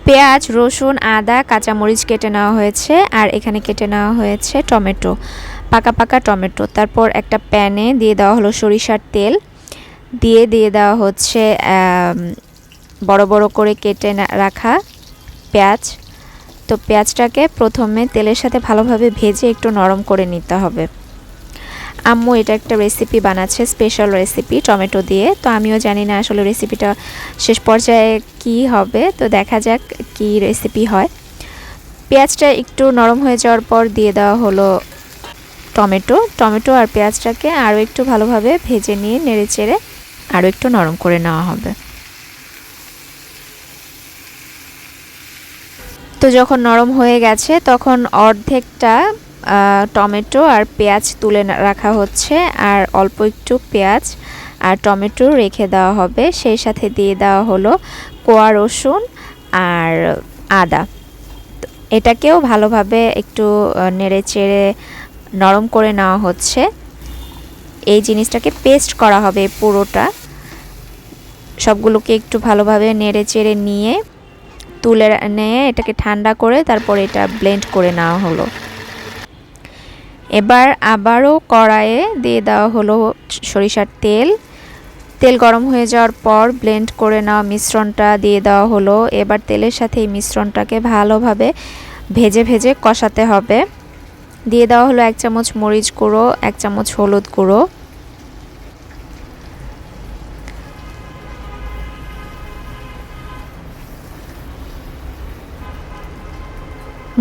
পেঁয়াজ, রসুন, আদা, কাঁচামরিচ কেটে নেওয়া হয়েছে, আর এখানে কেটে নেওয়া হয়েছে টমেটো, পাকা পাকা টমেটো। তারপর একটা প্যানে দিয়ে দেওয়া হলো সরিষার তেল, দিয়ে দেওয়া হচ্ছে বড় বড় করে কেটে রাখা পেঁয়াজ। তো পেঁয়াজটাকে প্রথমে তেলের সাথে ভালোভাবে ভেজে একটু নরম করে নিতে হবে। আম্মু এটা একটা রেসিপি বানাচ্ছে, স্পেশাল রেসিপি টমেটো দিয়ে। তো আমিও জানি না আসলে রেসিপিটা শেষ পর্যায়ে কি হবে, তো দেখা যাক কি রেসিপি হয়। পেঁয়াজটা একটু নরম হয়ে যাওয়ার পর দিয়ে দেওয়া হলো টমেটো আর পেঁয়াজটাকে আরও একটু ভালোভাবে ভেজে নিয়ে নেড়ে চেড়ে আরও একটু নরম করে নেওয়া হবে। তো যখন নরম হয়ে গেছে তখন অর্ধেকটা টমেটো আর পেঁয়াজ তুলে রাখা হচ্ছে, আর অল্প একটু পেঁয়াজ আর টমেটো রেখে দেওয়া হবে। সেই সাথে দিয়ে দেওয়া হলো কোয়া রসুন আর আদা। এটাকেও ভালোভাবে একটু নেড়ে চেড়ে নরম করে নেওয়া হচ্ছে। এই জিনিসটাকে পেস্ট করা হবে পুরোটা। সবগুলোকে একটু ভালোভাবে নেড়ে চেড়ে নিয়ে তুলে নিয়ে এটাকে ঠান্ডা করে তারপর এটা ব্লেন্ড করে নেওয়া হলো। এবার আবারও কড়াইয়ে দিয়ে দেওয়া হলো সরিষার তেল। তেল গরম হয়ে যাওয়ার পর ব্লেন্ড করে নেওয়া মিশ্রণটা দিয়ে দেওয়া হলো। এবার তেলের সাথে এই মিশ্রণটাকে ভালোভাবে ভেজে ভেজে কষাতে হবে। দিয়ে দেওয়া হলো 1 চামচ মরিচ গুঁড়ো, 1 চামচ হলুদ গুঁড়ো,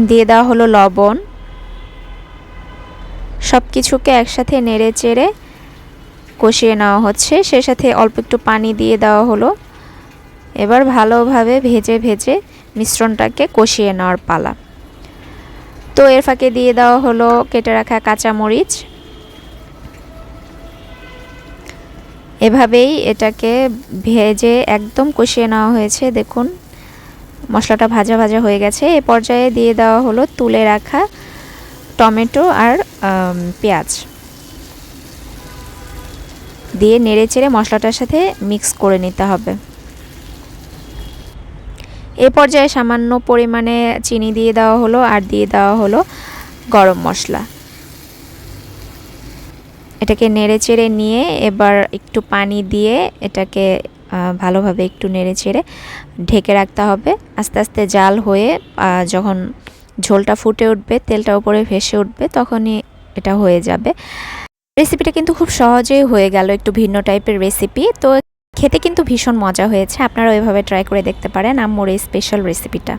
দিয়ে দেওয়া হলো লবণ। সব কিছুকে একসাথে নেড়ে চেড়ে কষিয়ে নেওয়া হচ্ছে। সে সাথে অল্প একটু পানি দিয়ে দেওয়া হলো। এবার ভালোভাবে ভেজে ভেজে মিশ্রণটাকে কষিয়ে নেওয়ার পালা। তো এর ফাঁকে দিয়ে দেওয়া হলো কেটে রাখা কাঁচামরিচ। এভাবেই এটাকে ভেজে একদম কষিয়ে নেওয়া হয়েছে। দেখুন মশলাটা ভাজা ভাজা হয়ে গেছে। এই পর্যায়ে দিয়ে দেওয়া হলো তুলে রাখা টমেটো আর পেঁয়াজ, দিয়ে নেড়ে চেড়ে মশলাটার সাথে মিক্স করে নিতে হবে। এই পর্যায়ে সামান্য পরিমাণে চিনি দিয়ে দেওয়া হলো, আর দিয়ে দেওয়া হলো গরম মশলা। এটাকে নেড়ে চেড়ে নিয়ে এবার একটু পানি দিয়ে এটাকে ভালোভাবে একটু নেড়ে চেড়ে ঢেকে রাখতে হবে। আস্তে আস্তে জাল হয়ে যখন ঝোলটা ফুটে উঠবে, তেলটা উপরে ভেসে উঠবে, তখনই এটা হয়ে যাবে। রেসিপিটা কিন্তু খুব সহজেই হয়ে গেল, একটু ভিন্ন টাইপের রেসিপি। তো খেতে কিন্তু ভীষণ মজা হয়েছে। আপনারাও এভাবে ট্রাই করে দেখতে পারেন আম্মুর এই স্পেশাল রেসিপিটা।